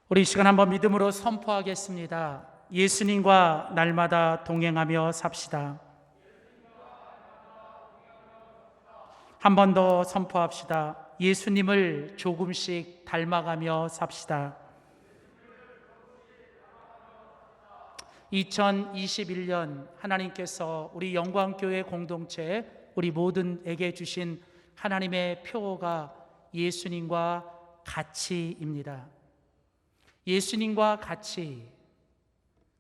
우리 이 시간 한번 믿음으로 선포하겠습니다. 예수님과 날마다 동행하며 삽시다. 한 번 더 선포합시다. 예수님을 조금씩 닮아가며 삽시다. 2021년 하나님께서 우리 영광교회 공동체 우리 모든에게 주신 하나님의 표어가 예수님과 같이입니다. 예수님과 같이.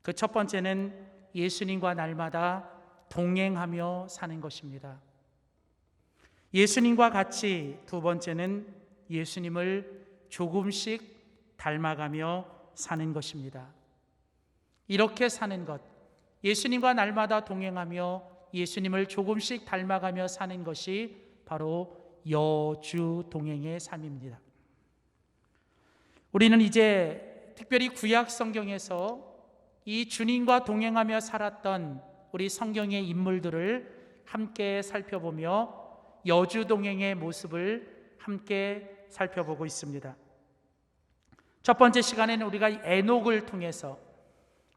그 첫 번째는 예수님과 날마다 동행하며 사는 것입니다. 예수님과 같이. 두 번째는 예수님을 조금씩 닮아가며 사는 것입니다. 이렇게 사는 것, 예수님과 날마다 동행하며 예수님을 조금씩 닮아가며 사는 것이 바로 여주 동행의 삶입니다. 우리는 이제 특별히 구약 성경에서 이 주님과 동행하며 살았던 우리 성경의 인물들을 함께 살펴보며 여주 동행의 모습을 함께 살펴보고 있습니다. 첫 번째 시간에는 우리가 에녹을 통해서,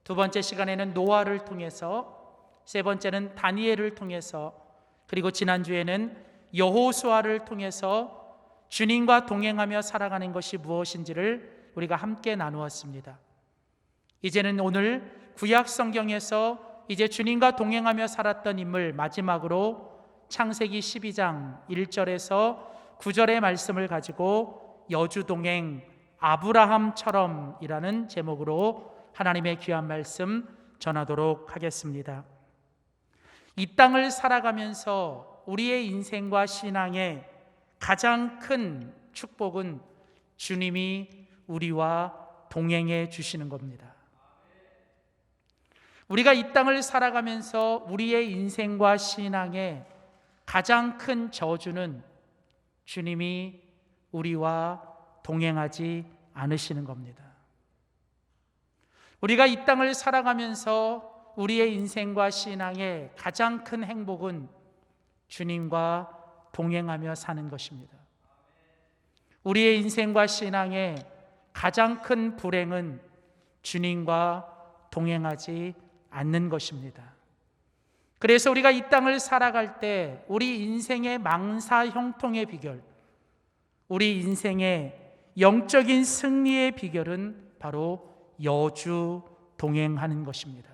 두 번째 시간에는 노아를 통해서, 세 번째는 다니엘을 통해서, 그리고 지난주에는 여호수아를 통해서 주님과 동행하며 살아가는 것이 무엇인지를 우리가 함께 나누었습니다. 이제는 오늘 구약 성경에서 이제 주님과 동행하며 살았던 인물, 마지막으로 창세기 12장 1절에서 9절의 말씀을 가지고 여주동행 아브라함처럼이라는 제목으로 하나님의 귀한 말씀 전하도록 하겠습니다. 이 땅을 살아가면서 우리의 인생과 신앙의 가장 큰 축복은 주님이 우리와 동행해 주시는 겁니다. 우리가 이 땅을 살아가면서 우리의 인생과 신앙의 가장 큰 저주는 주님이 우리와 동행하지 않으시는 겁니다. 우리가 이 땅을 살아가면서 우리의 인생과 신앙의 가장 큰 행복은 주님과 동행하며 사는 것입니다. 우리의 인생과 신앙의 가장 큰 불행은 주님과 동행하지 않는 것입니다. 그래서 우리가 이 땅을 살아갈 때 우리 인생의 망사 형통의 비결, 우리 인생의 영적인 승리의 비결은 바로 여주 동행하는 것입니다.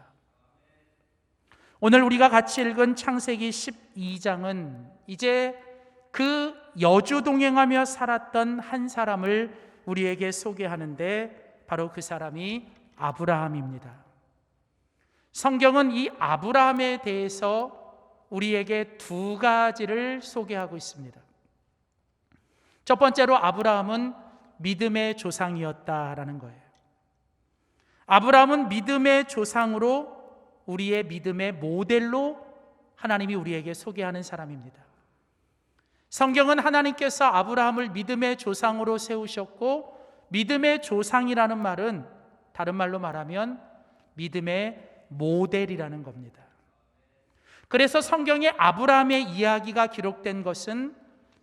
오늘 우리가 같이 읽은 창세기 12장은 이제 그 여주 동행하며 살았던 한 사람을 우리에게 소개하는데 바로 그 사람이 아브라함입니다. 성경은 이 아브라함에 대해서 우리에게 두 가지를 소개하고 있습니다. 첫 번째로 아브라함은 믿음의 조상이었다라는 거예요. 아브라함은 믿음의 조상으로 우리의 믿음의 모델로 하나님이 우리에게 소개하는 사람입니다. 성경은 하나님께서 아브라함을 믿음의 조상으로 세우셨고, 믿음의 조상이라는 말은 다른 말로 말하면 믿음의 모델이라는 겁니다. 그래서 성경에 아브라함의 이야기가 기록된 것은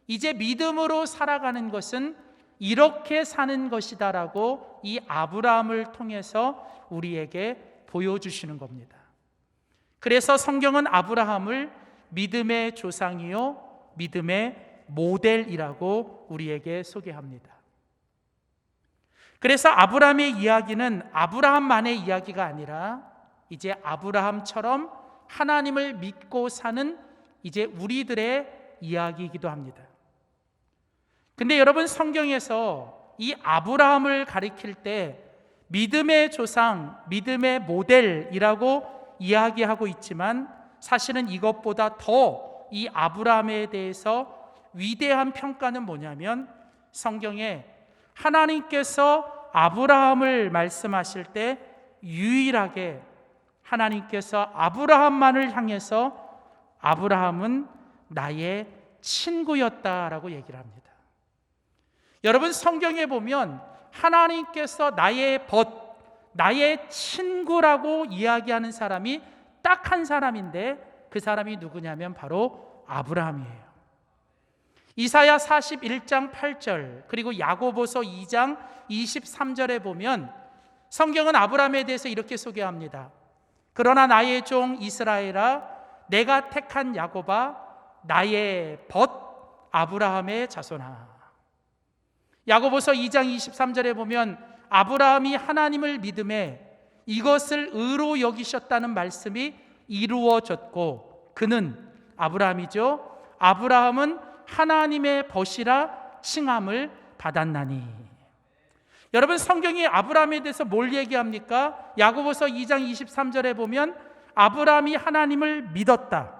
이제 믿음으로 살아가는 것은 이렇게 사는 것이다라고 이 아브라함을 통해서 우리에게 보여주시는 겁니다. 그래서 성경은 아브라함을 믿음의 조상이요 믿음의 모델이라고 우리에게 소개합니다. 그래서 아브라함의 이야기는 아브라함만의 이야기가 아니라 이제 아브라함처럼 하나님을 믿고 사는 이제 우리들의 이야기이기도 합니다. 근데 여러분, 성경에서 이 아브라함을 가리킬 때 믿음의 조상, 믿음의 모델이라고 이야기하고 있지만 사실은 이것보다 더 이 아브라함에 대해서 위대한 평가는 뭐냐면, 성경에 하나님께서 아브라함을 말씀하실 때 유일하게 하나님께서 아브라함만을 향해서 아브라함은 나의 친구였다라고 얘기를 합니다. 여러분, 성경에 보면 하나님께서 나의 나의 친구라고 이야기하는 사람이 딱 한 사람인데 그 사람이 누구냐면 바로 아브라함이에요. 이사야 41장 8절 그리고 야고보서 2장 23절에 보면 성경은 아브라함에 대해서 이렇게 소개합니다. 그러나 나의 종 이스라엘아, 내가 택한 야곱아, 나의 벗 아브라함의 자손아. 야고보서 2장 23절에 보면 아브라함이 하나님을 믿음에 이것을 의로 여기셨다는 말씀이 이루어졌고, 그는 아브라함이죠. 아브라함은 하나님의 벗이라 칭함을 받았나니. 여러분, 성경이 아브라함에 대해서 뭘 얘기합니까? 야고보서 2장 23절에 보면 아브라함이 하나님을 믿었다.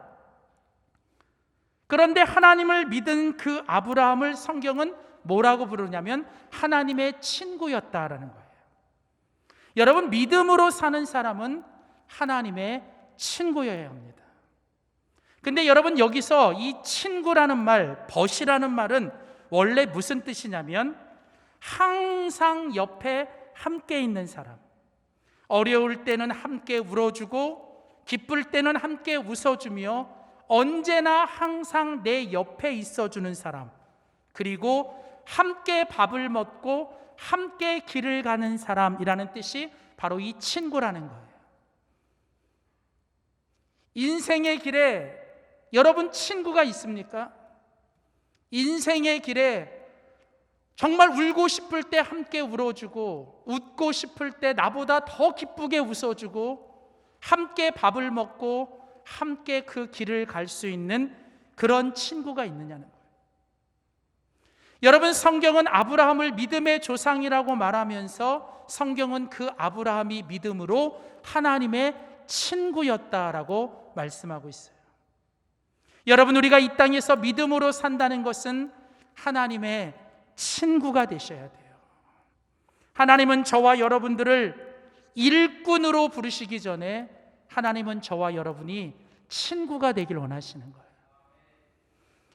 그런데 하나님을 믿은 그 아브라함을 성경은 뭐라고 부르냐면 하나님의 친구였다라는 거예요. 여러분, 믿음으로 사는 사람은 하나님의 친구여야 합니다. 근데 여러분, 여기서 이 친구라는 말, 벗이라는 말은 원래 무슨 뜻이냐면 항상 옆에 함께 있는 사람, 어려울 때는 함께 울어주고 기쁠 때는 함께 웃어주며 언제나 항상 내 옆에 있어주는 사람, 그리고 함께 밥을 먹고 함께 길을 가는 사람이라는 뜻이 바로 이 친구라는 거예요. 인생의 길에 여러분 친구가 있습니까? 인생의 길에 정말 울고 싶을 때 함께 울어주고 웃고 싶을 때 나보다 더 기쁘게 웃어주고 함께 밥을 먹고 함께 그 길을 갈 수 있는 그런 친구가 있느냐는 거예요. 여러분, 성경은 아브라함을 믿음의 조상이라고 말하면서 성경은 그 아브라함이 믿음으로 하나님의 친구였다라고 말씀하고 있어요. 여러분, 우리가 이 땅에서 믿음으로 산다는 것은 하나님의 친구가 되셔야 돼요. 하나님은 저와 여러분들을 일꾼으로 부르시기 전에 하나님은 저와 여러분이 친구가 되길 원하시는 거예요.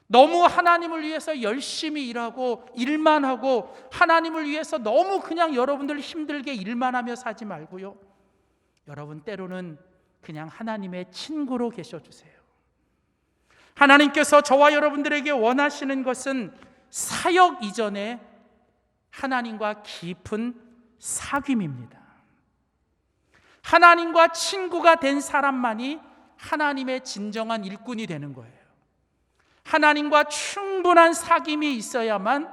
너무 하나님을 위해서 열심히 일하고 일만 하고 하나님을 위해서 너무 그냥 여러분들 힘들게 일만 하며 사지 말고요, 여러분 때로는 그냥 하나님의 친구로 계셔주세요. 하나님께서 저와 여러분들에게 원하시는 것은 사역 이전에 하나님과 깊은 사귐입니다. 하나님과 친구가 된 사람만이 하나님의 진정한 일꾼이 되는 거예요. 하나님과 충분한 사귐이 있어야만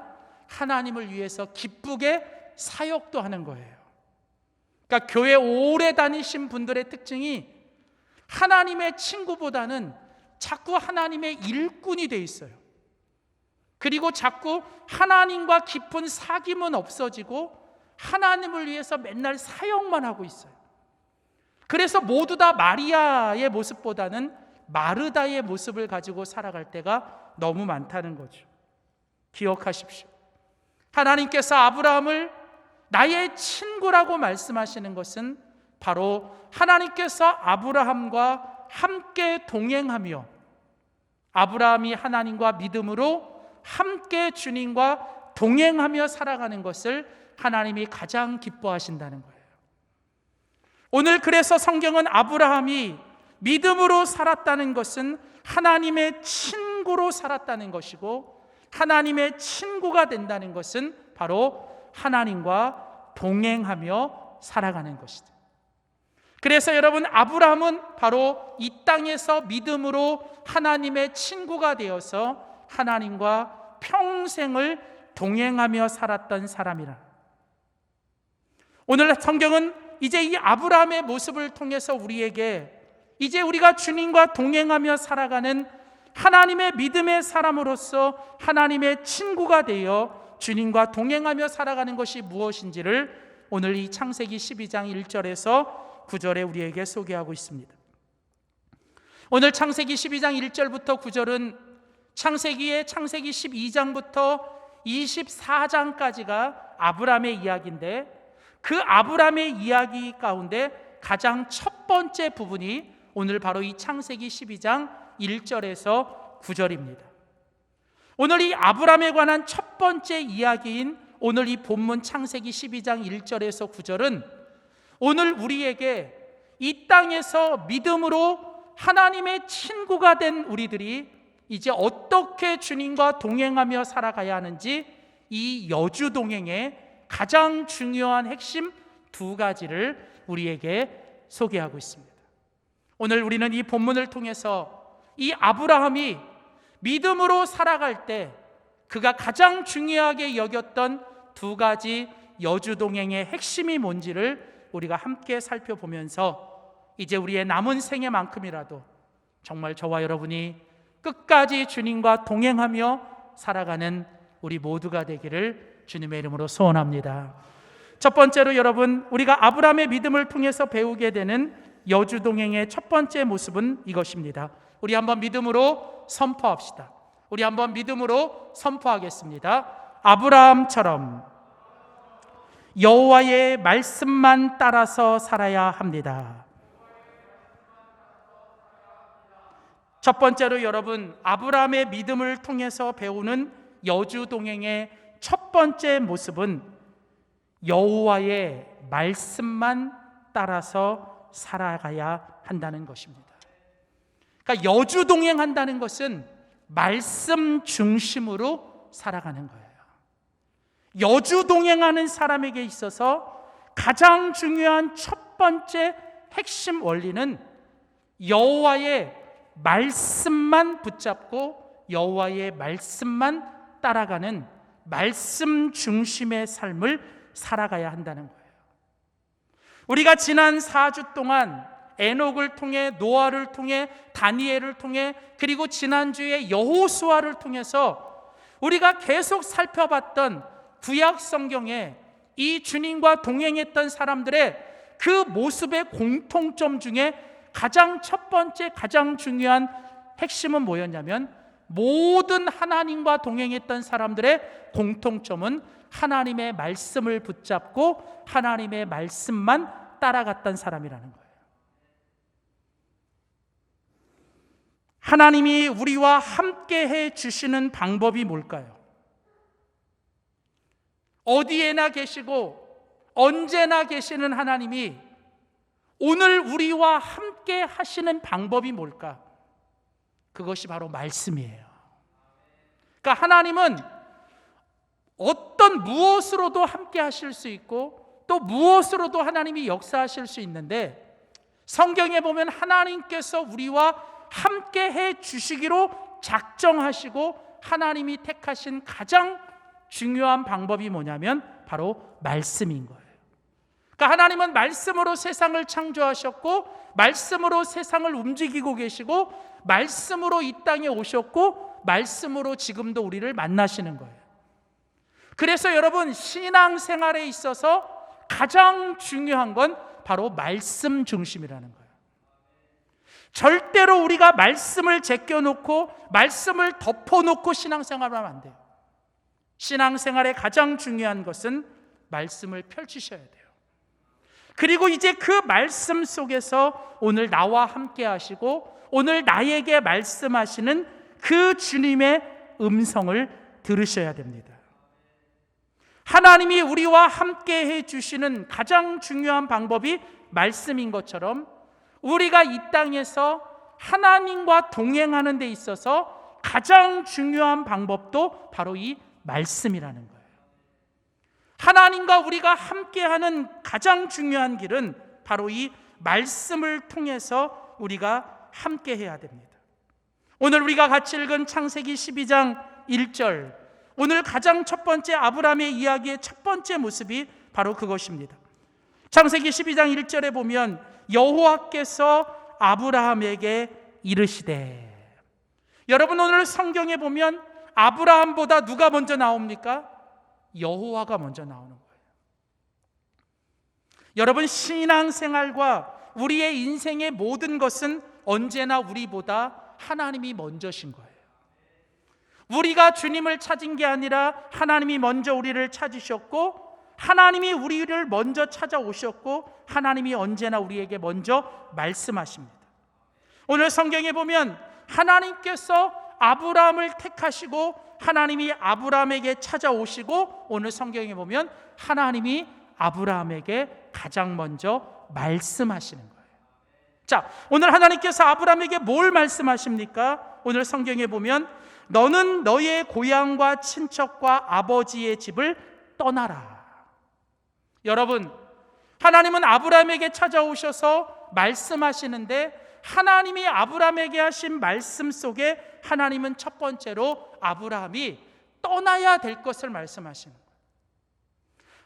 하나님을 위해서 기쁘게 사역도 하는 거예요. 그러니까 교회 오래 다니신 분들의 특징이 하나님의 친구보다는 자꾸 하나님의 일꾼이 돼 있어요. 그리고 자꾸 하나님과 깊은 사귐은 없어지고 하나님을 위해서 맨날 사역만 하고 있어요. 그래서 모두 다 마리아의 모습보다는 마르다의 모습을 가지고 살아갈 때가 너무 많다는 거죠. 기억하십시오. 하나님께서 아브라함을 나의 친구라고 말씀하시는 것은 바로 하나님께서 아브라함과 함께 동행하며 아브라함이 하나님과 믿음으로 함께 주님과 동행하며 살아가는 것을 하나님이 가장 기뻐하신다는 거예요. 오늘 그래서 성경은 아브라함이 믿음으로 살았다는 것은 하나님의 친구로 살았다는 것이고, 하나님의 친구가 된다는 것은 바로 하나님과 동행하며 살아가는 것이다. 그래서 여러분, 아브라함은 바로 이 땅에서 믿음으로 하나님의 친구가 되어서 하나님과 평생을 동행하며 살았던 사람이라. 오늘 성경은 이제 이 아브라함의 모습을 통해서 우리에게 이제 우리가 주님과 동행하며 살아가는 하나님의 믿음의 사람으로서 하나님의 친구가 되어 주님과 동행하며 살아가는 것이 무엇인지를 오늘 이 창세기 12장 1절에서 9절에 우리에게 소개하고 있습니다. 오늘 창세기 12장 1절부터 9절은 창세기의 창세기 12장부터 24장까지가 아브라함의 이야기인데, 그 아브라함의 이야기 가운데 가장 첫 번째 부분이 오늘 바로 이 창세기 12장 1절에서 9절입니다. 오늘 이 아브라함에 관한 첫 번째 이야기인 오늘 이 본문 창세기 12장 1절에서 9절은 오늘 우리에게 이 땅에서 믿음으로 하나님의 친구가 된 우리들이 이제 어떻게 주님과 동행하며 살아가야 하는지 이 여주 동행의 가장 중요한 핵심 두 가지를 우리에게 소개하고 있습니다. 오늘 우리는 이 본문을 통해서 이 아브라함이 믿음으로 살아갈 때 그가 가장 중요하게 여겼던 두 가지 여주 동행의 핵심이 뭔지를 우리가 함께 살펴보면서 이제 우리의 남은 생애만큼이라도 정말 저와 여러분이 끝까지 주님과 동행하며 살아가는 우리 모두가 되기를 주님의 이름으로 소원합니다. 첫 번째로 여러분, 우리가 아브라함의 믿음을 통해서 배우게 되는 여주 동행의 첫 번째 모습은 이것입니다. 우리 한번 믿음으로 선포합시다. 우리 한번 믿음으로 선포하겠습니다. 아브라함처럼 여호와의 말씀만 따라서 살아야 합니다. 첫 번째로 여러분, 아브라함의 믿음을 통해서 배우는 여주 동행의 첫 번째 모습은 여호와의 말씀만 따라서 살아가야 한다는 것입니다. 그러니까 여주 동행한다는 것은 말씀 중심으로 살아가는 거예요. 여주 동행하는 사람에게 있어서 가장 중요한 첫 번째 핵심 원리는 여호와의 말씀만 붙잡고 여호와의 말씀만 따라가는 말씀 중심의 삶을 살아가야 한다는 거예요. 우리가 지난 4주 동안 에녹을 통해, 노아를 통해, 다니엘을 통해, 그리고 지난주에 여호수아를 통해서 우리가 계속 살펴봤던 구약 성경에 이 주님과 동행했던 사람들의 그 모습의 공통점 중에 가장 첫 번째, 가장 중요한 핵심은 뭐였냐면, 모든 하나님과 동행했던 사람들의 공통점은 하나님의 말씀을 붙잡고 하나님의 말씀만 따라갔던 사람이라는 거예요. 하나님이 우리와 함께 해 주시는 방법이 뭘까요? 어디에나 계시고 언제나 계시는 하나님이 오늘 우리와 함께 하시는 방법이 뭘까? 그것이 바로 말씀이에요. 그러니까 하나님은 어떤 무엇으로도 함께 하실 수 있고 또 무엇으로도 하나님이 역사하실 수 있는데, 성경에 보면 하나님께서 우리와 함께 해 주시기로 작정하시고 하나님이 택하신 가장 중요한 방법이 뭐냐면 바로 말씀인 거예요. 그러니까 하나님은 말씀으로 세상을 창조하셨고 말씀으로 세상을 움직이고 계시고 말씀으로 이 땅에 오셨고 말씀으로 지금도 우리를 만나시는 거예요. 그래서 여러분, 신앙생활에 있어서 가장 중요한 건 바로 말씀 중심이라는 거예요. 절대로 우리가 말씀을 제껴놓고 말씀을 덮어놓고 신앙생활을 하면 안 돼요. 신앙생활의 가장 중요한 것은 말씀을 펼치셔야 돼요. 그리고 이제 그 말씀 속에서 오늘 나와 함께 하시고 오늘 나에게 말씀하시는 그 주님의 음성을 들으셔야 됩니다. 하나님이 우리와 함께 해주시는 가장 중요한 방법이 말씀인 것처럼 우리가 이 땅에서 하나님과 동행하는 데 있어서 가장 중요한 방법도 바로 이 말씀이라는 거예요. 하나님과 우리가 함께하는 가장 중요한 길은 바로 이 말씀을 통해서 우리가 함께해야 됩니다. 오늘 우리가 같이 읽은 창세기 12장 1절, 오늘 가장 첫 번째 아브라함의 이야기의 첫 번째 모습이 바로 그것입니다. 창세기 12장 1절에 보면 여호와께서 아브라함에게 이르시되, 여러분 오늘 성경에 보면 아브라함보다 누가 먼저 나옵니까? 여호와가 먼저 나오는 거예요. 여러분, 신앙생활과 우리의 인생의 모든 것은 언제나 우리보다 하나님이 먼저신 거예요. 우리가 주님을 찾은 게 아니라 하나님이 먼저 우리를 찾으셨고 하나님이 우리를 먼저 찾아오셨고 하나님이 언제나 우리에게 먼저 말씀하십니다. 오늘 성경에 보면 하나님께서 아브라함을 택하시고 하나님이 아브라함에게 찾아오시고 오늘 성경에 보면 하나님이 아브라함에게 가장 먼저 말씀하시는 거예요. 자, 오늘 하나님께서 아브라함에게 뭘 말씀하십니까? 오늘 성경에 보면 너는 너의 고향과 친척과 아버지의 집을 떠나라. 여러분, 하나님은 아브라함에게 찾아오셔서 말씀하시는데 하나님이 아브라함에게 하신 말씀 속에 하나님은 첫 번째로 아브라함이 떠나야 될 것을 말씀하시는 거예요.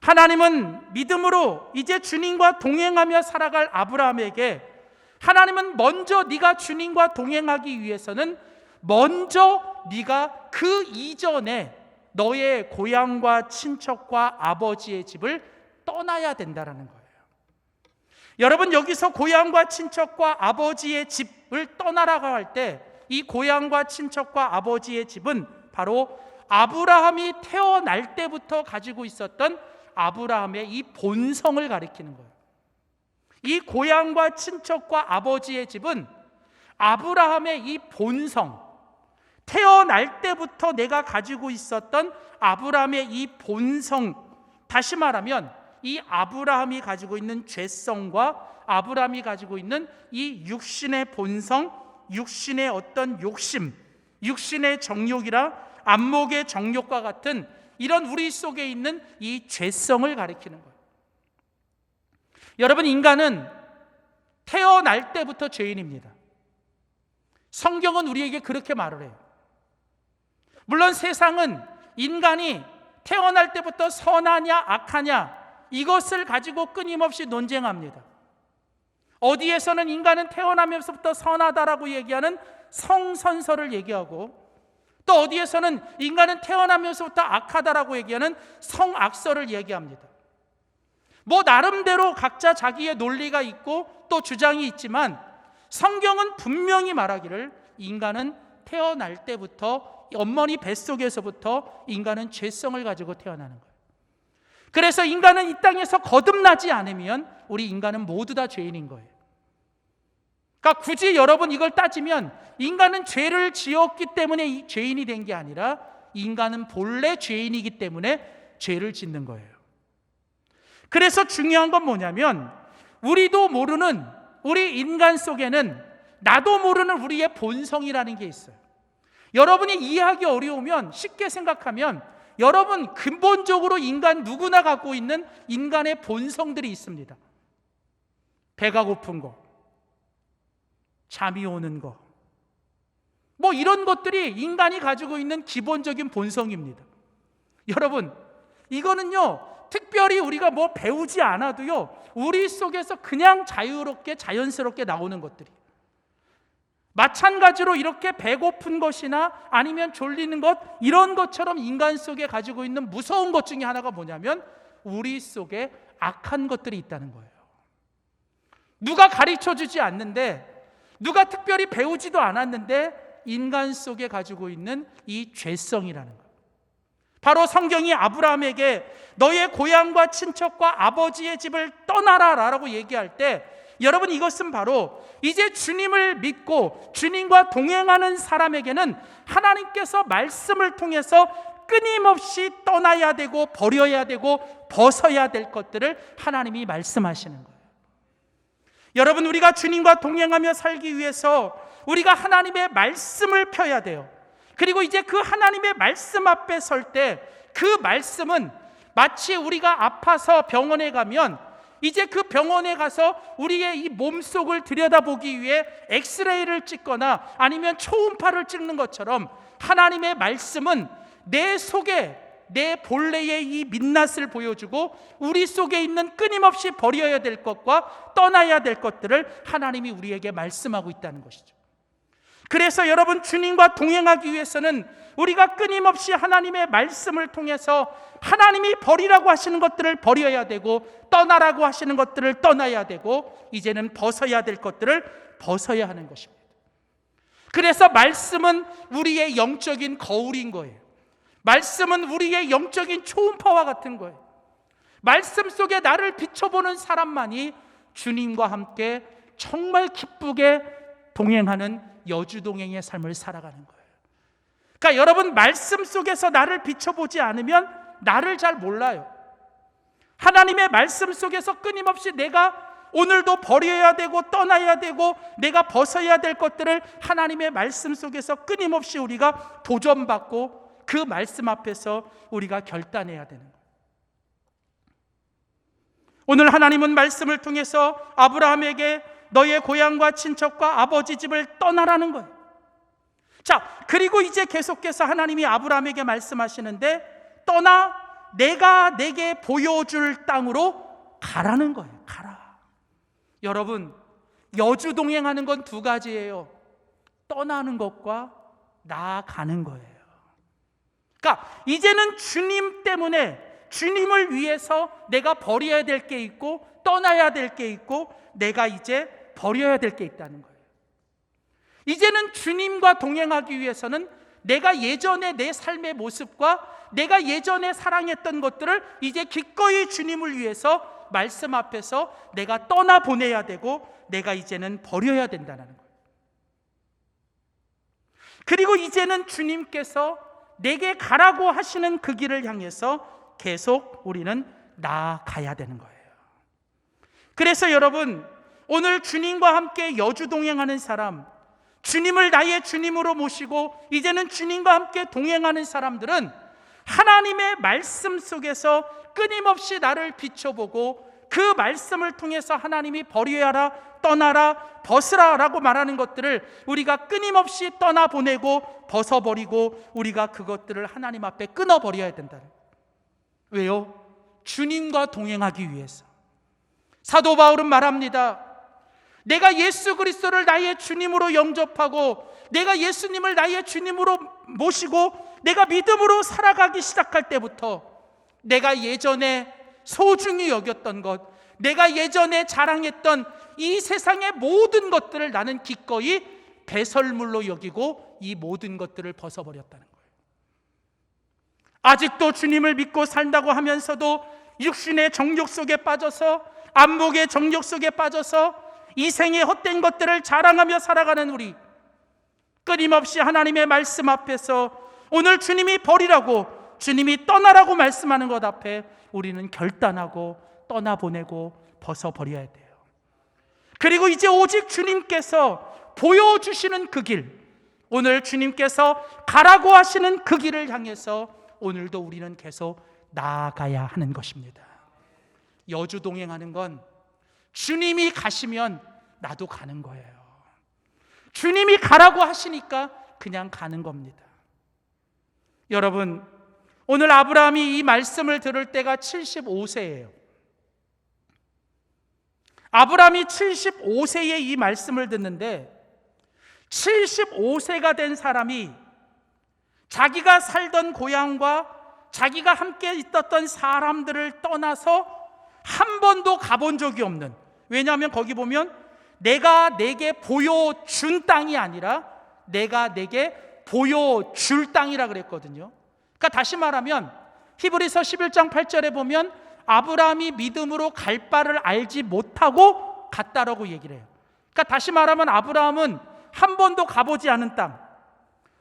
하나님은 믿음으로 이제 주님과 동행하며 살아갈 아브라함에게 하나님은 먼저 네가 주님과 동행하기 위해서는 먼저 네가 그 이전에 너의 고향과 친척과 아버지의 집을 떠나야 된다라는 거예요. 여러분, 여기서 고향과 친척과 아버지의 집을 떠나라고 할 때 이 고향과 친척과 아버지의 집은 바로 아브라함이 태어날 때부터 가지고 있었던 아브라함의 이 본성을 가리키는 거예요. 이 고향과 친척과 아버지의 집은 아브라함의 이 본성, 태어날 때부터 내가 가지고 있었던 아브라함의 이 본성, 다시 말하면 이 아브라함이 가지고 있는 죄성과 아브라함이 가지고 있는 이 육신의 본성, 육신의 어떤 욕심, 육신의 정욕이라 안목의 정욕과 같은 이런 우리 속에 있는 이 죄성을 가리키는 거예요. 여러분, 인간은 태어날 때부터 죄인입니다. 성경은 우리에게 그렇게 말을 해요. 물론 세상은 인간이 태어날 때부터 선하냐 악하냐 이것을 가지고 끊임없이 논쟁합니다. 어디에서는 인간은 태어나면서부터 선하다라고 얘기하는 성선설을 얘기하고, 또 어디에서는 인간은 태어나면서부터 악하다라고 얘기하는 성악설을 얘기합니다. 뭐 나름대로 각자 자기의 논리가 있고 또 주장이 있지만 성경은 분명히 말하기를 인간은 태어날 때부터 어머니 뱃속에서부터 인간은 죄성을 가지고 태어나는 거예요. 그래서 인간은 이 땅에서 거듭나지 않으면 우리 인간은 모두 다 죄인인 거예요. 그러니까 굳이 여러분 이걸 따지면 인간은 죄를 지었기 때문에 죄인이 된 게 아니라 인간은 본래 죄인이기 때문에 죄를 짓는 거예요. 그래서 중요한 건 뭐냐면 우리도 모르는 우리 인간 속에는 나도 모르는 우리의 본성이라는 게 있어요. 여러분이 이해하기 어려우면 쉽게 생각하면 여러분 근본적으로 인간 누구나 갖고 있는 인간의 본성들이 있습니다. 배가 고픈 거, 잠이 오는 거, 뭐 이런 것들이 인간이 가지고 있는 기본적인 본성입니다. 여러분, 이거는요 특별히 우리가 뭐 배우지 않아도요 우리 속에서 그냥 자유롭게 자연스럽게 나오는 것들이, 마찬가지로 이렇게 배고픈 것이나 아니면 졸리는 것, 이런 것처럼 인간 속에 가지고 있는 무서운 것 중에 하나가 뭐냐면 우리 속에 악한 것들이 있다는 거예요. 누가 가르쳐주지 않는데, 누가 특별히 배우지도 않았는데 인간 속에 가지고 있는 이 죄성이라는 거예요. 바로 성경이 아브라함에게 너의 고향과 친척과 아버지의 집을 떠나라 라고 얘기할 때, 여러분 이것은 바로 이제 주님을 믿고 주님과 동행하는 사람에게는 하나님께서 말씀을 통해서 끊임없이 떠나야 되고 버려야 되고 벗어야 될 것들을 하나님이 말씀하시는 거예요. 여러분, 우리가 주님과 동행하며 살기 위해서 우리가 하나님의 말씀을 펴야 돼요. 그리고 이제 그 하나님의 말씀 앞에 설 때 그 말씀은 마치 우리가 아파서 병원에 가면 이제 그 병원에 가서 우리의 이 몸속을 들여다보기 위해 엑스레이를 찍거나 아니면 초음파를 찍는 것처럼 하나님의 말씀은 내 속에 내 본래의 이 민낯을 보여주고 우리 속에 있는 끊임없이 버려야 될 것과 떠나야 될 것들을 하나님이 우리에게 말씀하고 있다는 것이죠. 그래서 여러분, 주님과 동행하기 위해서는 우리가 끊임없이 하나님의 말씀을 통해서 하나님이 버리라고 하시는 것들을 버려야 되고 떠나라고 하시는 것들을 떠나야 되고 이제는 벗어야 될 것들을 벗어야 하는 것입니다. 그래서 말씀은 우리의 영적인 거울인 거예요. 말씀은 우리의 영적인 초음파와 같은 거예요. 말씀 속에 나를 비춰보는 사람만이 주님과 함께 정말 기쁘게 동행하는 여주동행의 삶을 살아가는 거예요. 그러니까 여러분, 말씀 속에서 나를 비춰보지 않으면 나를 잘 몰라요. 하나님의 말씀 속에서 끊임없이 내가 오늘도 버려야 되고 떠나야 되고 내가 벗어야 될 것들을 하나님의 말씀 속에서 끊임없이 우리가 도전받고 그 말씀 앞에서 우리가 결단해야 되는 거예요. 오늘 하나님은 말씀을 통해서 아브라함에게 너의 고향과 친척과 아버지 집을 떠나라는 거예요. 자, 그리고 이제 계속해서 하나님이 아브라함에게 말씀하시는데 떠나 내가 내게 보여줄 땅으로 가라는 거예요. 가라. 여러분, 여주 동행하는 건 두 가지예요. 떠나는 것과 나아가는 거예요. 그러니까 이제는 주님 때문에, 주님을 위해서 내가 버려야 될 게 있고 떠나야 될 게 있고 내가 이제 버려야 될 게 있다는 거예요. 이제는 주님과 동행하기 위해서는 내가 예전에 내 삶의 모습과 내가 예전에 사랑했던 것들을 이제 기꺼이 주님을 위해서 말씀 앞에서 내가 떠나보내야 되고 내가 이제는 버려야 된다는 거예요. 그리고 이제는 주님께서 내게 가라고 하시는 그 길을 향해서 계속 우리는 나아가야 되는 거예요. 그래서 여러분, 오늘 주님과 함께 여주 동행하는 사람, 주님을 나의 주님으로 모시고 이제는 주님과 함께 동행하는 사람들은 하나님의 말씀 속에서 끊임없이 나를 비춰보고 그 말씀을 통해서 하나님이 버려야 하라, 떠나라, 벗으라 라고 말하는 것들을 우리가 끊임없이 떠나보내고 벗어버리고 우리가 그것들을 하나님 앞에 끊어버려야 된다. 왜요? 주님과 동행하기 위해서. 사도 바울은 말합니다. 내가 예수 그리스도를 나의 주님으로 영접하고 내가 예수님을 나의 주님으로 모시고 내가 믿음으로 살아가기 시작할 때부터 내가 예전에 소중히 여겼던 것, 내가 예전에 자랑했던 이 세상의 모든 것들을 나는 기꺼이 배설물로 여기고 이 모든 것들을 벗어버렸다는 거예요. 아직도 주님을 믿고 산다고 하면서도 육신의 정욕 속에 빠져서, 안목의 정욕 속에 빠져서 이 생의 헛된 것들을 자랑하며 살아가는 우리, 끊임없이 하나님의 말씀 앞에서 오늘 주님이 버리라고, 주님이 떠나라고 말씀하는 것 앞에 우리는 결단하고 떠나보내고 벗어버려야 돼요. 그리고 이제 오직 주님께서 보여주시는 그 길, 오늘 주님께서 가라고 하시는 그 길을 향해서 오늘도 우리는 계속 나아가야 하는 것입니다. 여주 동행하는 건 주님이 가시면 나도 가는 거예요. 주님이 가라고 하시니까 그냥 가는 겁니다. 여러분, 오늘 아브라함이 이 말씀을 들을 때가 75세예요. 아브라함이 75세에 이 말씀을 듣는데 75세가 된 사람이 자기가 살던 고향과 자기가 함께 있었던 사람들을 떠나서 한 번도 가본 적이 없는, 왜냐하면 거기 보면 내가 내게 보여준 땅이 아니라 내가 내게 보여줄 땅이라 그랬거든요. 그러니까 다시 말하면 히브리서 11장 8절에 보면 아브라함이 믿음으로 갈 바를 알지 못하고 갔다라고 얘기를 해요. 그러니까 다시 말하면 아브라함은 한 번도 가보지 않은 땅,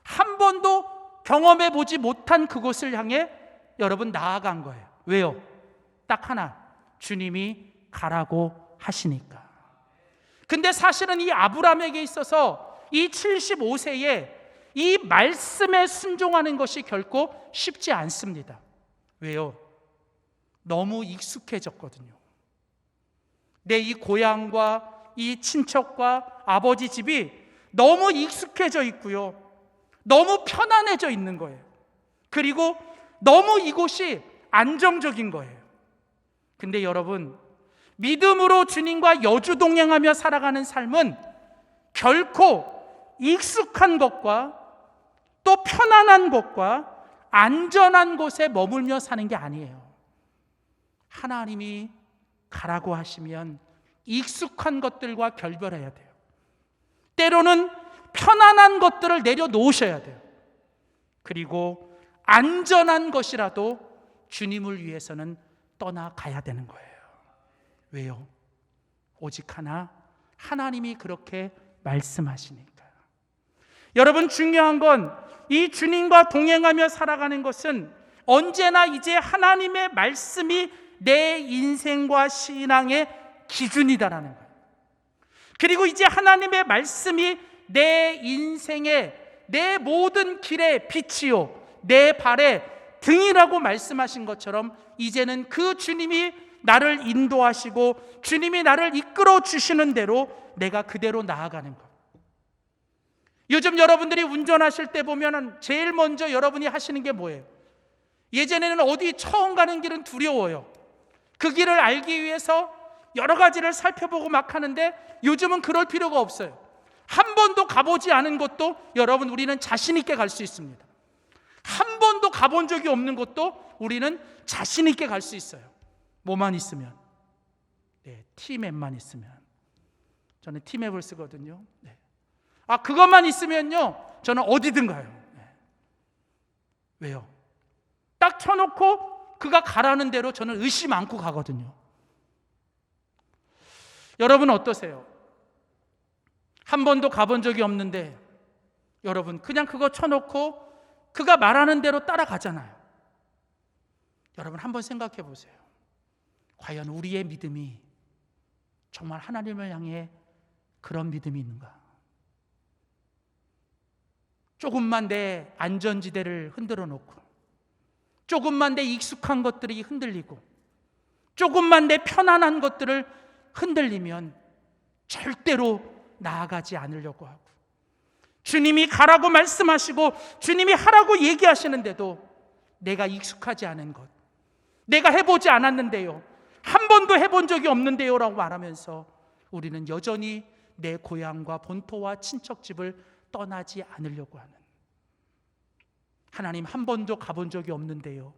한 번도 경험해 보지 못한 그곳을 향해 여러분 나아간 거예요. 왜요? 딱 하나, 주님이 가라고 하시니까. 근데 사실은 이 아브라함에게 있어서 이 75세에 이 말씀에 순종하는 것이 결코 쉽지 않습니다. 왜요? 너무 익숙해졌거든요. 내 이 고향과 이 친척과 아버지 집이 너무 익숙해져 있고요. 너무 편안해져 있는 거예요. 그리고 너무 이곳이 안정적인 거예요. 근데 여러분, 믿음으로 주님과 여주 동행하며 살아가는 삶은 결코 익숙한 것과 또 편안한 것과 안전한 곳에 머물며 사는 게 아니에요. 하나님이 가라고 하시면 익숙한 것들과 결별해야 돼요. 때로는 편안한 것들을 내려놓으셔야 돼요. 그리고 안전한 것이라도 주님을 위해서는 떠나가야 되는 거예요. 왜요? 오직 하나, 하나님이 그렇게 말씀하시니까. 여러분, 중요한 건 이 주님과 동행하며 살아가는 것은 언제나 이제 하나님의 말씀이 내 인생과 신앙의 기준이다라는 거예요. 그리고 이제 하나님의 말씀이 내 인생의 내 모든 길의 빛이요 내 발의 등이라고 말씀하신 것처럼 이제는 그 주님이 나를 인도하시고 주님이 나를 이끌어 주시는 대로 내가 그대로 나아가는 것. 요즘 여러분들이 운전하실 때 보면 제일 먼저 여러분이 하시는 게 뭐예요? 예전에는 어디 처음 가는 길은 두려워요. 그 길을 알기 위해서 여러 가지를 살펴보고 막 하는데 요즘은 그럴 필요가 없어요. 한 번도 가보지 않은 곳도 여러분 우리는 자신 있게 갈 수 있습니다. 한 번도 가본 적이 없는 곳도 우리는 자신 있게 갈 수 있어요. 뭐만 있으면, T맵만 있으면. 저는 T맵을 쓰거든요. 그것만 있으면요 저는 어디든 가요. 왜요? 딱 켜놓고 그가 가라는 대로 저는 의심 않고 가거든요. 여러분 어떠세요? 한 번도 가본 적이 없는데 여러분 그냥 그거 쳐놓고 그가 말하는 대로 따라가잖아요. 여러분 한번 생각해 보세요. 과연 우리의 믿음이 정말 하나님을 향해 그런 믿음이 있는가? 조금만 내 안전지대를 흔들어 놓고, 조금만 내 익숙한 것들이 흔들리고, 조금만 내 편안한 것들을 흔들리면 절대로 나아가지 않으려고 하고, 주님이 가라고 말씀하시고 주님이 하라고 얘기하시는데도 내가 익숙하지 않은 것, 내가 해보지 않았는데요, 한 번도 해본 적이 없는데요 라고 말하면서 우리는 여전히 내 고향과 본토와 친척집을 떠나지 않으려고 하는, 하나님 한 번도 가본 적이 없는데요.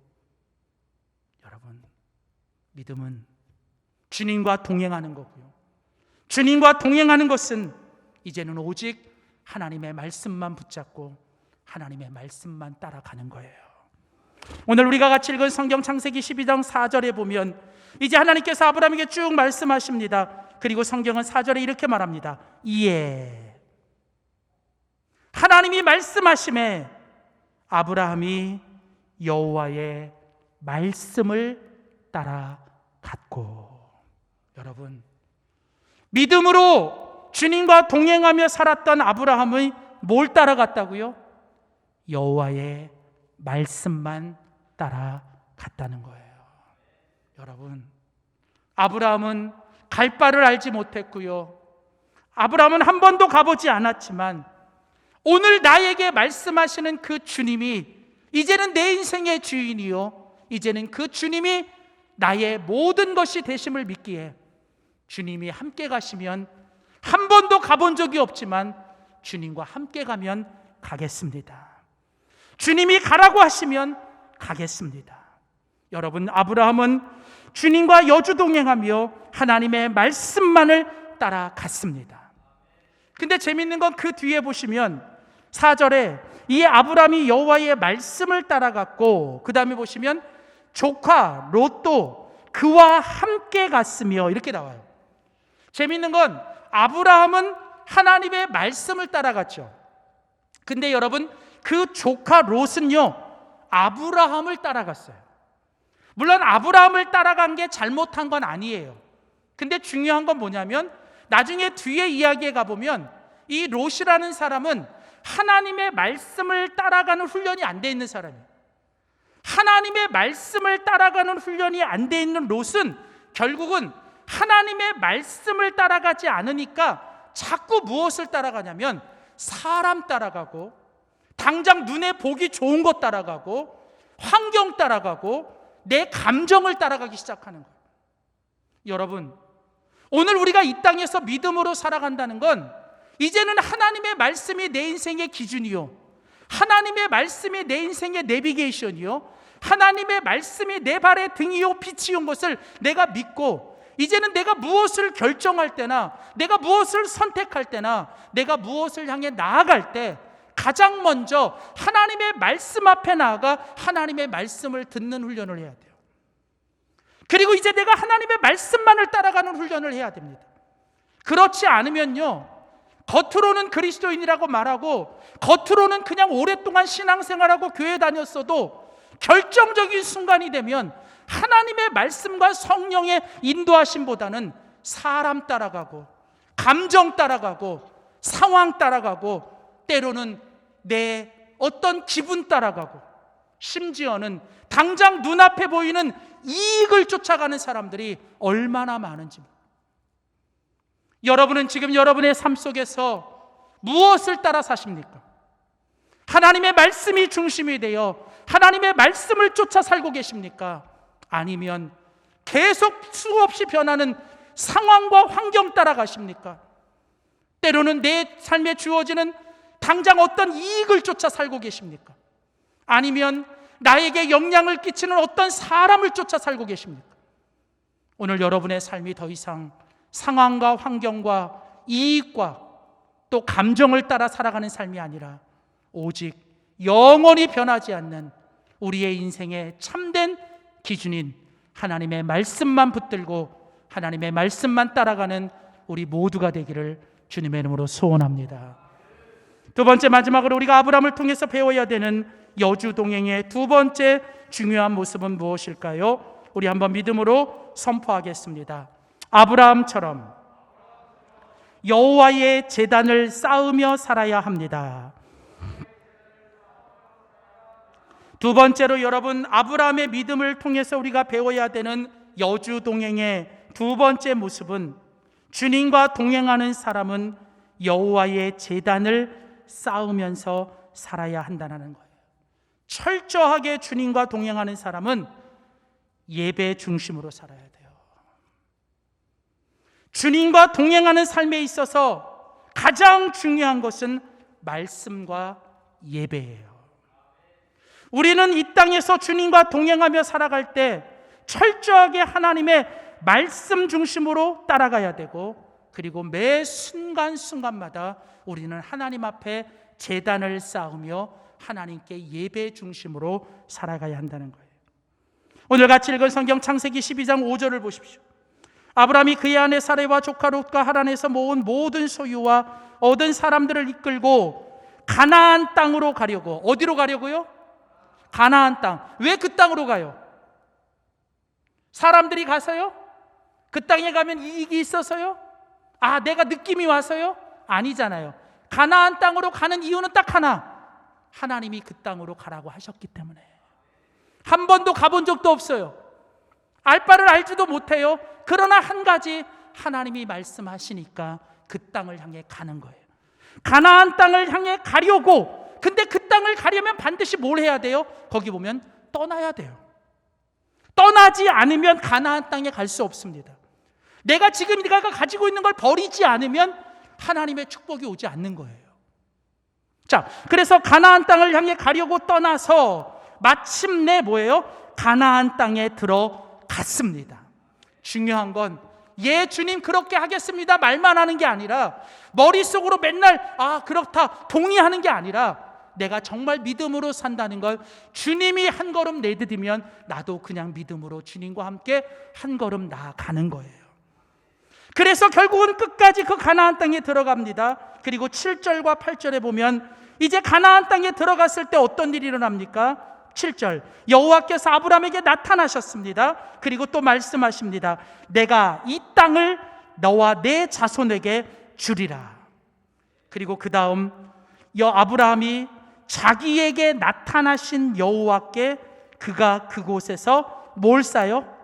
여러분, 믿음은 주님과 동행하는 거고요. 주님과 동행하는 것은 이제는 오직 하나님의 말씀만 붙잡고 하나님의 말씀만 따라가는 거예요. 오늘 우리가 같이 읽은 성경 창세기 12장 4절에 보면 이제 하나님께서 아브라함에게 쭉 말씀하십니다. 그리고 성경은 4절에 이렇게 말합니다. 이에 하나님이 말씀하심에 아브라함이 여호와의 말씀을 따라갔고. 여러분, 믿음으로 주님과 동행하며 살았던 아브라함이 뭘 따라갔다고요? 여호와의 말씀만 따라갔다는 거예요. 여러분, 아브라함은 갈 바를 알지 못했고요, 아브라함은 한 번도 가보지 않았지만 오늘 나에게 말씀하시는 그 주님이 이제는 내 인생의 주인이요, 이제는 그 주님이 나의 모든 것이 되심을 믿기에 주님이 함께 가시면, 한 번도 가본 적이 없지만 주님과 함께 가면 가겠습니다. 주님이 가라고 하시면 가겠습니다. 여러분, 아브라함은 주님과 여주동행하며 하나님의 말씀만을 따라갔습니다. 근데 재밌는 건 그 뒤에 보시면 4절에 이 아브라함이 여호와의 말씀을 따라갔고, 그 다음에 보시면 조카 롯도 그와 함께 갔으며 이렇게 나와요. 재밌는 건 아브라함은 하나님의 말씀을 따라갔죠. 근데 여러분, 그 조카 롯은요 아브라함을 따라갔어요. 물론 아브라함을 따라간 게 잘못한 건 아니에요. 근데 중요한 건 뭐냐면 나중에 뒤에 이야기에 가보면 이 롯이라는 사람은 하나님의 말씀을 따라가는 훈련이 안 돼 있는 사람이에요. 하나님의 말씀을 따라가는 훈련이 안 돼 있는 롯은 결국은 하나님의 말씀을 따라가지 않으니까 자꾸 무엇을 따라가냐면 사람 따라가고, 당장 눈에 보기 좋은 것 따라가고, 환경 따라가고, 내 감정을 따라가기 시작하는 거예요. 여러분, 오늘 우리가 이 땅에서 믿음으로 살아간다는 건 이제는 하나님의 말씀이 내 인생의 기준이요, 하나님의 말씀이 내 인생의 내비게이션이요, 하나님의 말씀이 내 발의 등이요 빛이요 것을 내가 믿고, 이제는 내가 무엇을 결정할 때나, 내가 무엇을 선택할 때나, 내가 무엇을 향해 나아갈 때 가장 먼저 하나님의 말씀 앞에 나아가 하나님의 말씀을 듣는 훈련을 해야 돼요. 그리고 이제 내가 하나님의 말씀만을 따라가는 훈련을 해야 됩니다. 그렇지 않으면요, 겉으로는 그리스도인이라고 말하고 겉으로는 그냥 오랫동안 신앙생활하고 교회 다녔어도 결정적인 순간이 되면 하나님의 말씀과 성령의 인도하심보다는 사람 따라가고 감정 따라가고 상황 따라가고 때로는 내 어떤 기분 따라가고 심지어는 당장 눈앞에 보이는 이익을 쫓아가는 사람들이 얼마나 많은지. 여러분은 지금 여러분의 삶 속에서 무엇을 따라 사십니까? 하나님의 말씀이 중심이 되어 하나님의 말씀을 쫓아 살고 계십니까? 아니면 계속 수없이 변하는 상황과 환경 따라 가십니까? 때로는 내 삶에 주어지는 당장 어떤 이익을 쫓아 살고 계십니까? 아니면 나에게 영향을 끼치는 어떤 사람을 쫓아 살고 계십니까? 오늘 여러분의 삶이 더 이상 상황과 환경과 이익과 또 감정을 따라 살아가는 삶이 아니라 오직 영원히 변하지 않는 우리의 인생의 참된 기준인 하나님의 말씀만 붙들고 하나님의 말씀만 따라가는 우리 모두가 되기를 주님의 이름으로 소원합니다. 두 번째, 마지막으로 우리가 아브라함을 통해서 배워야 되는 여주동행의 두 번째 중요한 모습은 무엇일까요? 우리 한번 믿음으로 선포하겠습니다. 아브라함처럼 여호와의 제단을 쌓으며 살아야 합니다. 두 번째로 여러분, 아브라함의 믿음을 통해서 우리가 배워야 되는 여주동행의 두 번째 모습은 주님과 동행하는 사람은 여호와의 제단을 쌓으면서 살아야 한다는 거예요. 철저하게 주님과 동행하는 사람은 예배 중심으로 살아야 돼요. 주님과 동행하는 삶에 있어서 가장 중요한 것은 말씀과 예배예요. 우리는 이 땅에서 주님과 동행하며 살아갈 때 철저하게 하나님의 말씀 중심으로 따라가야 되고, 그리고 매 순간순간마다 우리는 하나님 앞에 제단을 쌓으며 하나님께 예배 중심으로 살아가야 한다는 거예요. 오늘 같이 읽은 성경 창세기 12장 5절을 보십시오. 아브라함이 그의 아내 사레와 조카 롯과 하란에서 모은 모든 소유와 얻은 사람들을 이끌고 가나안 땅으로 가려고. 어디로 가려고요? 가나안 땅. 왜 그 땅으로 가요? 사람들이 가서요? 그 땅에 가면 이익이 있어서요? 내가 느낌이 와서요? 아니잖아요. 가나안 땅으로 가는 이유는 딱 하나. 하나님이 그 땅으로 가라고 하셨기 때문에. 한 번도 가본 적도 없어요. 알 바를 알지도 못해요. 그러나 한 가지, 하나님이 말씀하시니까 그 땅을 향해 가는 거예요. 가나안 땅을 향해 가려고. 근데 그 땅을 가려면 반드시 뭘 해야 돼요? 거기 보면 떠나야 돼요. 떠나지 않으면 가나안 땅에 갈 수 없습니다. 내가 지금 네가 가지고 있는 걸 버리지 않으면 하나님의 축복이 오지 않는 거예요. 자, 그래서 가나안 땅을 향해 가려고 떠나서 마침내 뭐예요? 가나안 땅에 들어갔습니다. 중요한 건 주님 그렇게 하겠습니다 말만 하는 게 아니라, 머릿속으로 맨날 그렇다 동의하는 게 아니라, 내가 정말 믿음으로 산다는 걸 주님이 한 걸음 내디디면 나도 그냥 믿음으로 주님과 함께 한 걸음 나아가는 거예요. 그래서 결국은 끝까지 그 가나안 땅에 들어갑니다. 그리고 7절과 8절에 보면 이제 가나안 땅에 들어갔을 때 어떤 일이 일어납니까? 7절, 여호와께서 아브라함에게 나타나셨습니다. 그리고 또 말씀하십니다. 내가 이 땅을 너와 내 자손에게 주리라. 그리고 그 다음 아브라함이 자기에게 나타나신 여호와께 그가 그곳에서 뭘 쌓아요?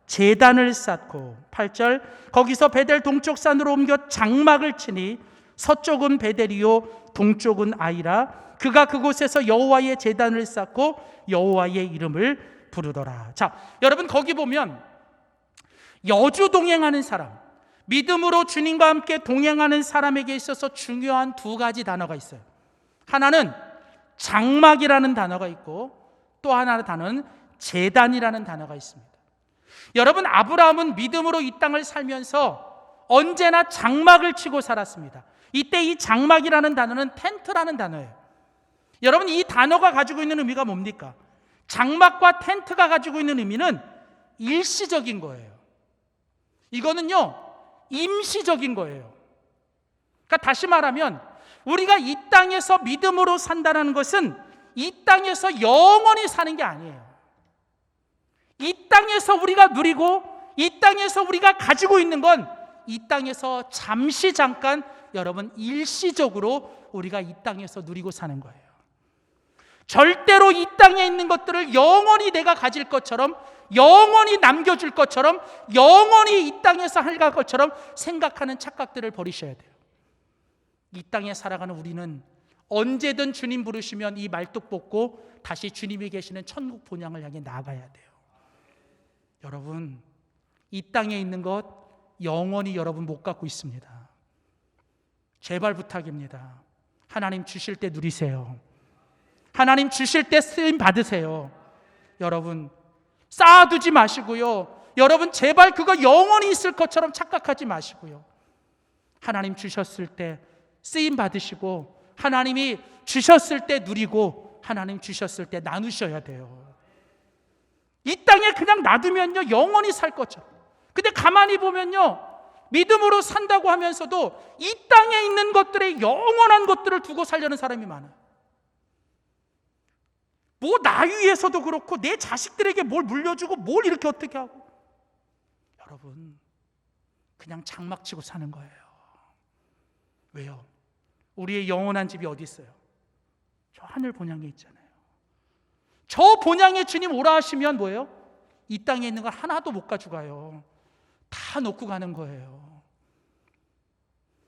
제단을 쌓고, 8절, 거기서 베델 동쪽 산으로 옮겨 장막을 치니 서쪽은 베델이요 동쪽은 아이라. 그가 그곳에서 여호와의 제단을 쌓고 여호와의 이름을 부르더라. 자, 여러분 거기 보면 여주 동행하는 사람, 믿음으로 주님과 함께 동행하는 사람에게 있어서 중요한 두 가지 단어가 있어요. 하나는 장막이라는 단어가 있고, 또 하나의 단어는 제단이라는 단어가 있습니다. 여러분, 아브라함은 믿음으로 이 땅을 살면서 언제나 장막을 치고 살았습니다. 이때 이 장막이라는 단어는 텐트라는 단어예요. 여러분, 이 단어가 가지고 있는 의미가 뭡니까? 장막과 텐트가 가지고 있는 의미는 일시적인 거예요. 이거는요, 임시적인 거예요. 그러니까 다시 말하면 우리가 이 땅에서 믿음으로 산다는 것은 이 땅에서 영원히 사는 게 아니에요. 이 땅에서 우리가 누리고 이 땅에서 우리가 가지고 있는 건 이 땅에서 잠시 잠깐 여러분 일시적으로 우리가 이 땅에서 누리고 사는 거예요. 절대로 이 땅에 있는 것들을 영원히 내가 가질 것처럼, 영원히 남겨줄 것처럼, 영원히 이 땅에서 살갈 것처럼 생각하는 착각들을 버리셔야 돼요. 이 땅에 살아가는 우리는 언제든 주님 부르시면 이 말뚝 벗고 다시 주님이 계시는 천국 본향을 향해 나아가야 돼요. 여러분, 이 땅에 있는 것 영원히 여러분 못 갖고 있습니다. 제발 부탁입니다. 하나님 주실 때 누리세요. 하나님 주실 때 쓰임 받으세요. 여러분 쌓아두지 마시고요. 여러분 제발 그거 영원히 있을 것처럼 착각하지 마시고요. 하나님 주셨을 때 쓰임 받으시고, 하나님이 주셨을 때 누리고, 하나님 주셨을 때 나누셔야 돼요. 이 땅에 그냥 놔두면요 영원히 살 것처럼. 근데 가만히 보면요, 믿음으로 산다고 하면서도 이 땅에 있는 것들의 영원한 것들을 두고 살려는 사람이 많아요. 뭐 나 위해서도 그렇고 내 자식들에게 뭘 물려주고 뭘 이렇게 어떻게 하고. 여러분 그냥 장막치고 사는 거예요. 왜요? 우리의 영원한 집이 어디 있어요? 저 하늘 본향에 있잖아요. 저 본향에 주님 오라 하시면 뭐예요? 이 땅에 있는 걸 하나도 못 가져가요. 다 놓고 가는 거예요.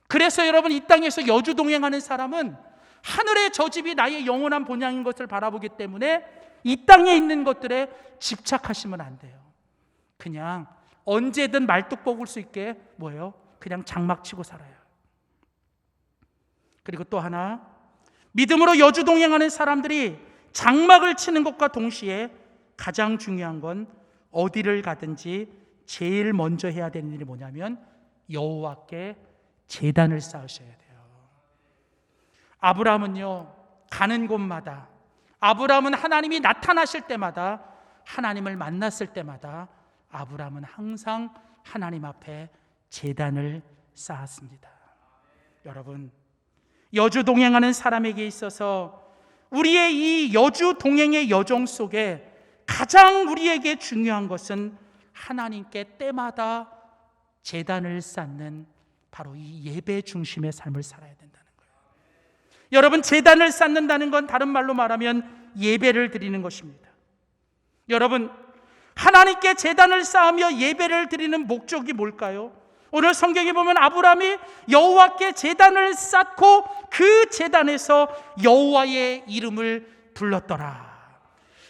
그래서 여러분 이 땅에서 여주 동행하는 사람은 하늘의 저 집이 나의 영원한 본향인 것을 바라보기 때문에 이 땅에 있는 것들에 집착하시면 안 돼요. 그냥 언제든 말뚝 뽑을 수 있게 뭐예요? 그냥 장막치고 살아요. 그리고 또 하나, 믿음으로 여주 동행하는 사람들이 장막을 치는 것과 동시에 가장 중요한 건 어디를 가든지 제일 먼저 해야 되는 일이 뭐냐면 여호와께 제단을 쌓으셔야 돼요. 아브라함은요, 가는 곳마다, 아브라함은 하나님이 나타나실 때마다, 하나님을 만났을 때마다 아브라함은 항상 하나님 앞에 제단을 쌓았습니다. 여러분, 여주 동행하는 사람에게 있어서 우리의 이 여주 동행의 여정 속에 가장 우리에게 중요한 것은 하나님께 때마다 제단을 쌓는 바로 이 예배 중심의 삶을 살아야 된다는 거예요. 여러분, 제단을 쌓는다는 건 다른 말로 말하면 예배를 드리는 것입니다. 여러분, 하나님께 제단을 쌓으며 예배를 드리는 목적이 뭘까요? 오늘 성경에 보면 아브라함이 여호와께 제단을 쌓고 그 제단에서 여호와의 이름을 불렀더라.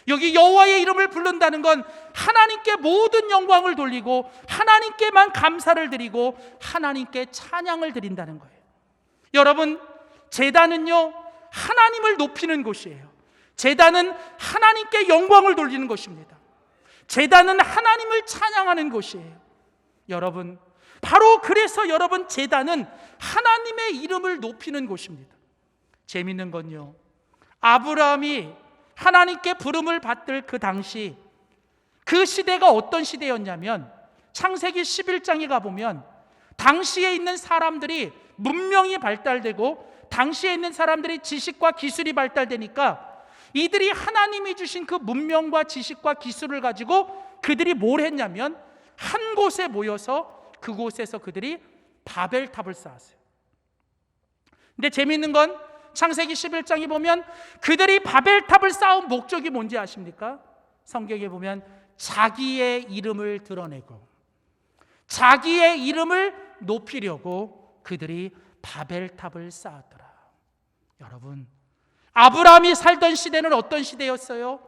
여기 여호와의 이름을 부른다는 건 하나님께 모든 영광을 돌리고 하나님께만 감사를 드리고 하나님께 찬양을 드린다는 거예요. 여러분, 제단은요 하나님을 높이는 곳이에요. 제단은 하나님께 영광을 돌리는 것입니다. 제단은 하나님을 찬양하는 곳이에요. 여러분, 바로 그래서 여러분 제단은 하나님의 이름을 높이는 곳입니다. 재밌는 건요, 아브라함이 하나님께 부름을 받을 그 당시 그 시대가 어떤 시대였냐면 창세기 11장에 가보면 당시에 있는 사람들이 문명이 발달되고 당시에 있는 사람들이 지식과 기술이 발달되니까 이들이 하나님이 주신 그 문명과 지식과 기술을 가지고 그들이 뭘 했냐면 한 곳에 모여서 그곳에서 그들이 바벨탑을 쌓았어요. 근데 재미있는 건 창세기 11장에 보면 그들이 바벨탑을 쌓은 목적이 뭔지 아십니까? 성경에 보면 자기의 이름을 드러내고 자기의 이름을 높이려고 그들이 바벨탑을 쌓았더라. 여러분, 아브라함이 살던 시대는 어떤 시대였어요?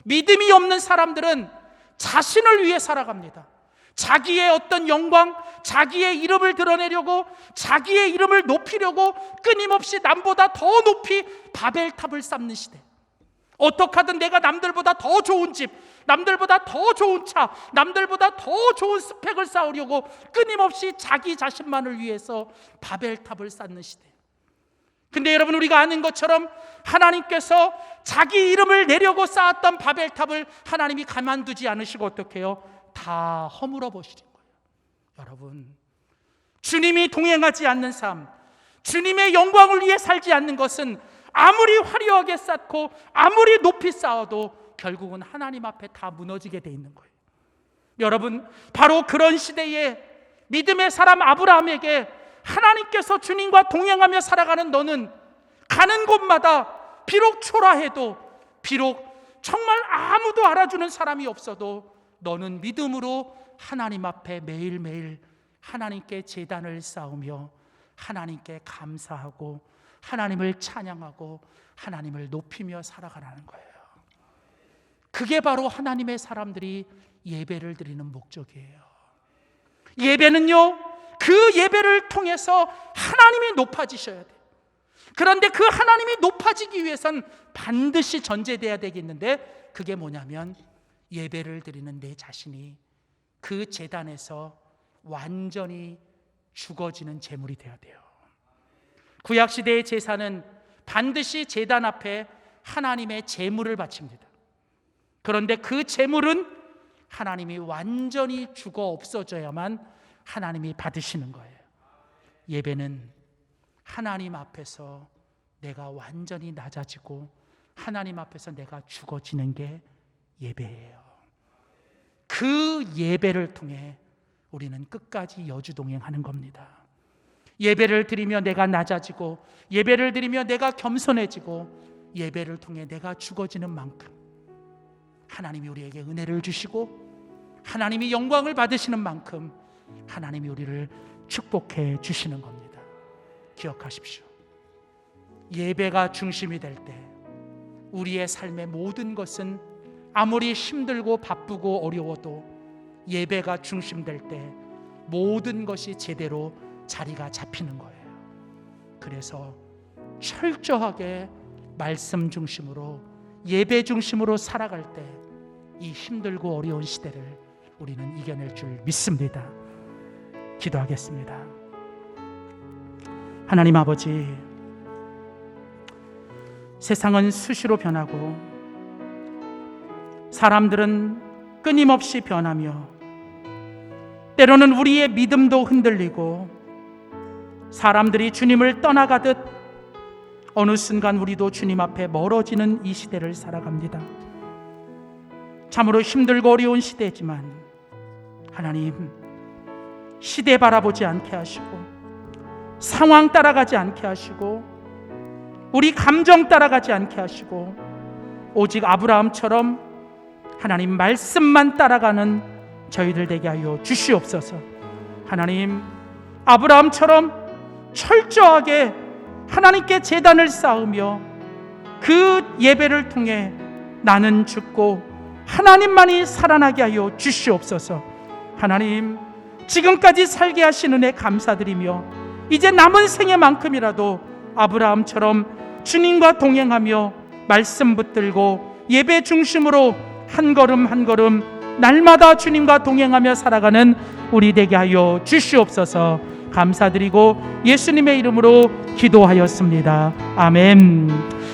믿음이 없는 사람들은 자신을 위해 살아갑니다. 자기의 어떤 영광, 자기의 이름을 드러내려고, 자기의 이름을 높이려고 끊임없이 남보다 더 높이 바벨탑을 쌓는 시대. 어떻게 하든 내가 남들보다 더 좋은 집, 남들보다 더 좋은 차, 남들보다 더 좋은 스펙을 쌓으려고 끊임없이 자기 자신만을 위해서 바벨탑을 쌓는 시대. 근데 여러분, 우리가 아는 것처럼 하나님께서 자기 이름을 내려고 쌓았던 바벨탑을 하나님이 가만두지 않으시고 어떻게 해요? 다 허물어 버리신 거예요. 여러분, 주님이 동행하지 않는 삶, 주님의 영광을 위해 살지 않는 것은 아무리 화려하게 쌓고 아무리 높이 쌓아도 결국은 하나님 앞에 다 무너지게 돼 있는 거예요. 여러분, 바로 그런 시대에 믿음의 사람 아브라함에게 하나님께서 주님과 동행하며 살아가는 너는 가는 곳마다 비록 초라해도, 비록 정말 아무도 알아주는 사람이 없어도 너는 믿음으로 하나님 앞에 매일매일 하나님께 제단을 쌓으며 하나님께 감사하고 하나님을 찬양하고 하나님을 높이며 살아가라는 거예요. 그게 바로 하나님의 사람들이 예배를 드리는 목적이에요. 예배는요, 그 예배를 통해서 하나님이 높아지셔야 돼요. 그런데 그 하나님이 높아지기 위해선 반드시 전제돼야 되겠는데, 그게 뭐냐면 예배를 드리는 내 자신이 그 제단에서 완전히 죽어지는 제물이 되어야 돼요. 구약시대의 제사는 반드시 제단 앞에 하나님의 제물을 바칩니다. 그런데 그 제물은 하나님이 완전히 죽어 없어져야만 하나님이 받으시는 거예요. 예배는 하나님 앞에서 내가 완전히 낮아지고 하나님 앞에서 내가 죽어지는 게 예배예요. 그 예배를 통해 우리는 끝까지 여주동행하는 겁니다. 예배를 드리며 내가 낮아지고, 예배를 드리며 내가 겸손해지고, 예배를 통해 내가 죽어지는 만큼 하나님이 우리에게 은혜를 주시고 하나님이 영광을 받으시는 만큼 하나님이 우리를 축복해 주시는 겁니다. 기억하십시오. 예배가 중심이 될 때 우리의 삶의 모든 것은 아무리 힘들고 바쁘고 어려워도 예배가 중심될 때 모든 것이 제대로 자리가 잡히는 거예요. 그래서 철저하게 말씀 중심으로, 예배 중심으로 살아갈 때 이 힘들고 어려운 시대를 우리는 이겨낼 줄 믿습니다. 기도하겠습니다. 하나님 아버지, 세상은 수시로 변하고 사람들은 끊임없이 변하며 때로는 우리의 믿음도 흔들리고 사람들이 주님을 떠나가듯 어느 순간 우리도 주님 앞에 멀어지는 이 시대를 살아갑니다. 참으로 힘들고 어려운 시대지만 하나님, 시대 바라보지 않게 하시고 상황 따라가지 않게 하시고 우리 감정 따라가지 않게 하시고 오직 아브라함처럼 하나님 말씀만 따라가는 저희들 되게 하여 주시옵소서. 하나님, 아브라함처럼 철저하게 하나님께 제단을 쌓으며 그 예배를 통해 나는 죽고 하나님만이 살아나게 하여 주시옵소서. 하나님, 지금까지 살게 하신 은혜 감사드리며 이제 남은 생애만큼이라도 아브라함처럼 주님과 동행하며 말씀 붙들고 예배 중심으로 한 걸음 한 걸음 날마다 주님과 동행하며 살아가는 우리 되게 하여 주시옵소서. 감사드리고 예수님의 이름으로 기도하였습니다. 아멘.